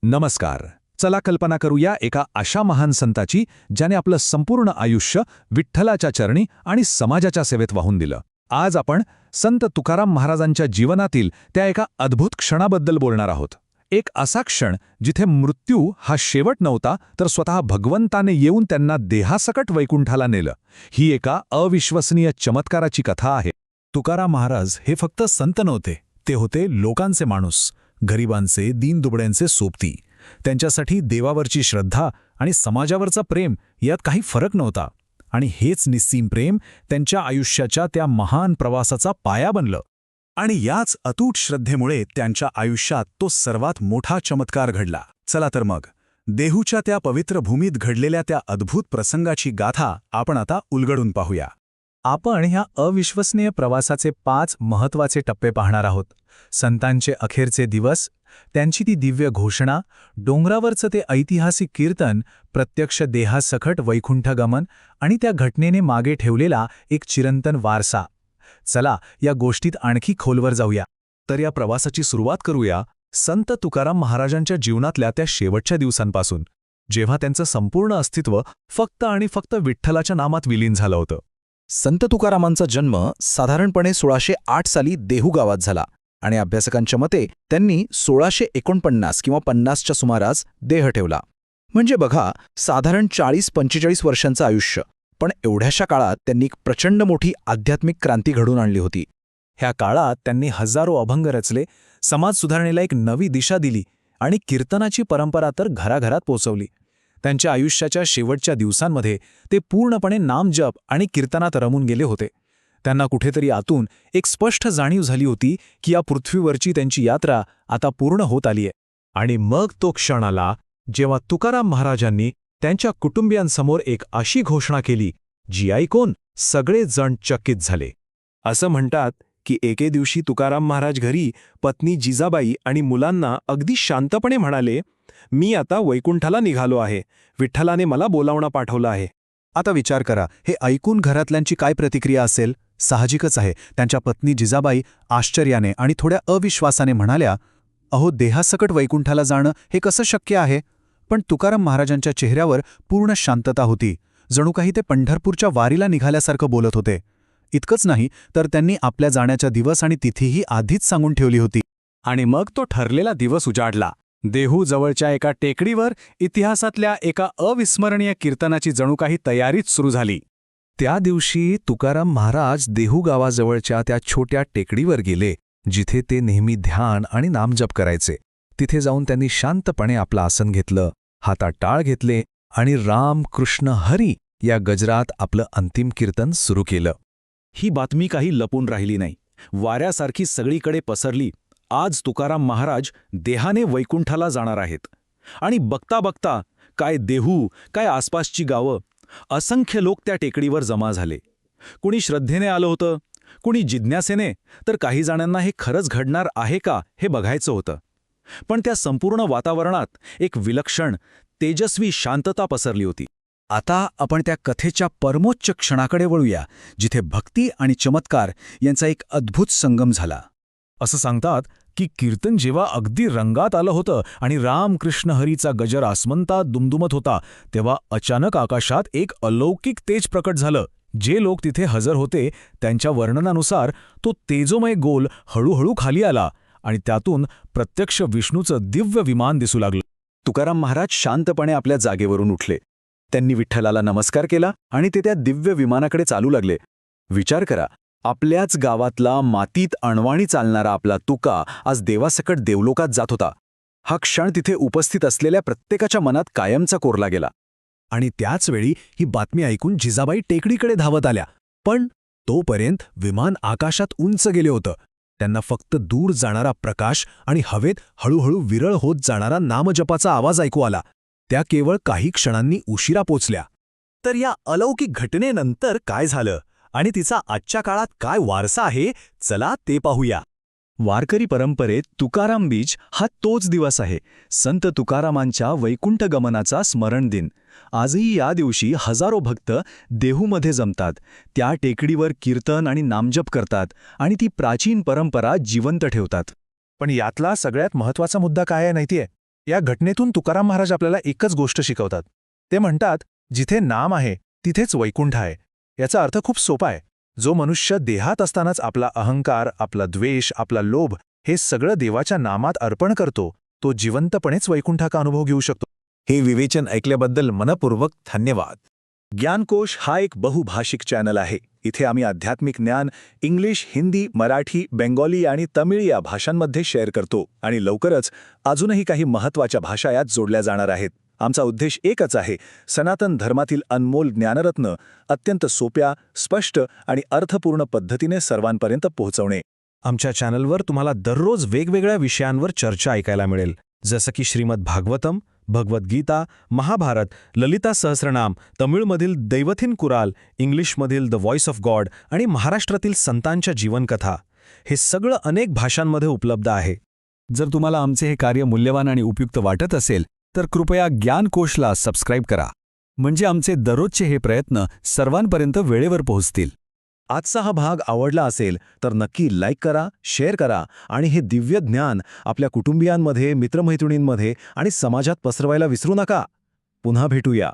नमस्कार. चला कल्पना करूया एका अशा महान संताची ज्याने आपलं संपूर्ण आयुष्य विठ्ठलाच्या चरणी आणि समाजाच्या सेवेत वाहून दिलं. आज आपण संत तुकाराम महाराजांच्या जीवनातील त्या एका अद्भुत क्षणाबद्दल बोलणार आहोत. एक असा क्षण जिथे मृत्यू हा शेवट नव्हता, तर स्वतः भगवंताने येऊन त्यांना देहासकट वैकुंठाला नेलं. ही एका अविश्वसनीय चमत्काराची कथा आहे. तुकाराम महाराज हे फक्त संत नव्हते, ते होते लोकांचे माणूस, गरिबांचे, दीनदुबळ्यांचे सोबती. त्यांच्यासाठी देवावरची श्रद्धा आणि समाजावरचा प्रेम यात काही फरक नव्हता. आणि हेच निस्सीम प्रेम त्यांच्या आयुष्याच्या त्या महान प्रवासाचा पाया बनलं. आणि याच अतूट श्रद्धेमुळे त्यांच्या आयुष्यात तो सर्वात मोठा चमत्कार घडला. चला तर मग देहूच्या त्या पवित्र भूमीत घडलेल्या त्या अद्भुत प्रसंगाची गाथा आपण आता उलगडून पाहूया. आपण ह्या अविश्वसनीय प्रवासाचे 5 महत्त्वाचे टप्पे पाहणार आहोत. संतांचे अखेरचे दिवस, त्यांची ती दिव्य घोषणा, डोंगरावरचं ते ऐतिहासिक कीर्तन, प्रत्यक्ष देहासकट वैकुंठगमन आणि त्या घटनेने मागे ठेवलेला एक चिरंतन वारसा. चला या गोष्टीत आणखी खोलवर जाऊया. तर या प्रवासाची सुरुवात करूया संत तुकाराम महाराजांच्या जीवनातल्या त्या शेवटच्या दिवसांपासून, जेव्हा त्यांचं संपूर्ण अस्तित्व फक्त आणि फक्त विठ्ठलाच्या नामात विलीन झालं होतं. संत तुकारामांचा जन्म साधारणपणे 1608 साली देहू गावात झाला आणि अभ्यासकांच्या मते त्यांनी 1649 किंवा 50च्या सुमारास देह ठेवला. म्हणजे बघा, साधारण 40-45 वर्षांचं आयुष्य. पण एवढ्याशा काळात त्यांनी एक प्रचंड मोठी आध्यात्मिक क्रांती घडवून आणली होती. ह्या काळात त्यांनी हजारो अभंग रचले, समाज सुधारणेला एक नवी दिशा दिली आणि कीर्तनाची परंपरा तर घराघरात पोचवली. त्यांच्या आयुष्याच्या शेवटच्या दिवसांमध्ये ते पूर्णपणे नामजप आणि कीर्तनात रमून गेले होते. त्यांना कुठेतरी आतून एक स्पष्ट जाणीव झाली होती की या पृथ्वीवरची त्यांची यात्रा आता पूर्ण होत आलीय. आणि मग तो क्षण आला जेव्हा तुकाराम महाराजांनी त्यांच्या कुटुंबियांसमोर एक अशी घोषणा केली जी ऐकून सगळे जण चकित झाले. असं म्हणतात की एके दिवशी तुकाराम महाराज घरी पत्नी जिजाबाई आणि मुलांना अगदी शांतपणे म्हणाले, मी आता वैकुंठाला निघालो आहे, विठ्ठलाने मला बोलावणं पाठवलं आहे. आता विचार करा, हे ऐकून घरातल्यांची काय प्रतिक्रिया असेल. साहजिकच आहे, त्यांच्या पत्नी जिजाबाई आश्चर्याने आणि थोड्या अविश्वासाने म्हणाल्या, अहो, देहासकट वैकुंठाला जाणं हे कसं शक्य आहे. पण तुकाराम महाराजांच्या चेहऱ्यावर पूर्ण शांतता होती. जणू काही ते पंढरपूरच्या वारीला निघाल्यासारखं बोलत होते. इतकंच नाही तर त्यांनी आपल्या जाण्याचा दिवस आणि तिथीही आधीच सांगून ठेवली होती. आणि मग तो ठरलेला दिवस उजाडला. देहू जवळच्या एका टेकडीवर इतिहासातल्या एका अविस्मरणीय कीर्तनाची जणू काही तयारीच सुरू झाली. त्या दिवशी तुकाराम महाराज देहू गावाजवळच्या त्या छोट्या टेकडीवर गेले जिथे ते नेहमी ध्यान आणि नामजप करायचे. तिथे जाऊन त्यांनी शांतपणे आपलं आसन घेतलं, हातात टाळ घेतले आणि राम कृष्ण हरी या गजरात आपलं अंतिम कीर्तन सुरू केलं. ही बातमी काही लपून राहिली नाही, वाऱ्यासारखी सगळीकडे पसरली. आज तुकाराम महाराज देहाने वैकुंठाला जाणार आहेत. आणि बघता बघता काय देहू, काय आसपासची गावं, असंख्य लोक त्या टेकडीवर जमा झाले. कुणी श्रद्धेने आलं होतं, कुणी जिज्ञासेने, तर काही जणांना हे खरंच घडणार आहे का हे बघायचं होतं. पण त्या संपूर्ण वातावरणात एक विलक्षण, तेजस्वी शांतता पसरली होती. आता आपण त्या कथेच्या परमोच्च क्षणाकडे वळूया, जिथे भक्ती आणि चमत्कार यांचा एक अद्भुत संगम झाला. असं सांगतात की कीर्तन जेव्हा अगदी रंगात आलं होतं आणि रामकृष्ण हरीचा गजर आसमंतात दुमदुमत होता, तेव्हा अचानक आकाशात एक अलौकिक तेज प्रकट झालं. जे लोक तिथे हजर होते त्यांच्या वर्णनानुसार तो तेजोमय गोल हळूहळू खाली आला आणि त्यातून प्रत्यक्ष विष्णूचं दिव्य विमान दिसू लागलं. तुकाराम महाराज शांतपणे आपल्या जागेवरून उठले. त्यांनी विठ्ठलाला नमस्कार केला आणि ते त्या दिव्य विमानाकडे चालू लागले. विचार करा, आपल्याच गावातला मातीत अणवाणी चालणारा आपला तुका आज देवासकट देवलोकात जात होता. हा क्षण तिथे उपस्थित असलेल्या प्रत्येकाच्या मनात कायमचा कोरला गेला. आणि त्याचवेळी ही बातमी ऐकून जिजाबाई टेकडीकडे धावत आल्या. पण तोपर्यंत विमान आकाशात उंच गेले होतं. त्यांना फक्त दूर जाणारा प्रकाश आणि हवेत हळूहळू विरळ होत जाणारा नामजपाचा आवाज ऐकू आला. त्या केवळ काही क्षणांनी उशिरा पोचल्या. तर या अलौकिक घटनेनंतर काय झालं आणि तिचा आजच्या काळात काय वारसा आहे, चला ते पाहूया. वारकरी परंपरेत तुकाराम बीज हा तोच दिवस आहे, संत तुकारामांच्या वैकुंठ गमनाचा स्मरण दिन. आजही या दिवशी हजारो भक्त देहूमध्ये जमतात, त्या टेकडीवर कीर्तन आणि नामजप करतात आणि ती प्राचीन परंपरा जिवंत ठेवतात. पण यातला सगळ्यात महत्त्वाचा मुद्दा काय आहे माहितीये? या घटनेतून तुकाराम महाराज आपल्याला एकच गोष्ट शिकवतात. ते म्हणतात, जिथे नाम आहे तिथेच वैकुंठ आहे. याचा अर्थ खूप सोपा आहे. जो मनुष्य देहात असतानाच आपला अहंकार, आपला द्वेष, आपला लोभ हे सगळं देवाच्या नामात अर्पण करतो, तो जिवंतपणेच वैकुंठाचा अनुभव घेऊ शकतो. हे विवेचन ऐकल्याबद्दल मनपूर्वक धन्यवाद. ज्ञानकोश हा एक बहुभाषिक चॅनल आहे. इथे आम्ही आध्यात्मिक ज्ञान इंग्लिश, हिंदी, मराठी, बेंगॉली आणि तमिळ या भाषांमध्ये शेअर करतो आणि लवकरच अजूनही काही महत्त्वाच्या भाषा यात जोडल्या जाणार आहेत. आमचा उद्देश एकच आहे, सनातन धर्मातील अनमोल ज्ञानरत्न अत्यंत सोप्या, स्पष्ट आणि अर्थपूर्ण पद्धतीने सर्वांपर्यंत पोहोचवणे. आमच्या चॅनलवर तुम्हाला दररोज वेगवेगळ्या विषयांवर चर्चा ऐकायला मिळेल, जसं की श्रीमद भागवतम, भगवद्गीता, महाभारत, ललिता सहस्रनाम, तमिळमधील दैवथिन Kural, इंग्लिशमधील the voice of God आणि महाराष्ट्रातील संतांच्या जीवनकथा. हे सगळं अनेक भाषांमध्ये उपलब्ध आहे. जर तुम्हाला आमचे हे कार्य मूल्यवान आणि उपयुक्त वाटत असेल तर कृपया ज्ञानकोशला सबस्क्राईब करा, म्हणजे आमचे दररोजचे हे प्रयत्न सर्वांपर्यंत वेळेवर पोहोचतील. आजचा हा भाग आवडला असेल तर नक्की लाईक करा, शेअर करा आणि हे दिव्य ज्ञान आपल्या कुटुंबियांमध्ये, मित्रमैत्रिणींमध्ये आणि समाजात पसरवायला विसरू नका. पुन्हा भेटूया.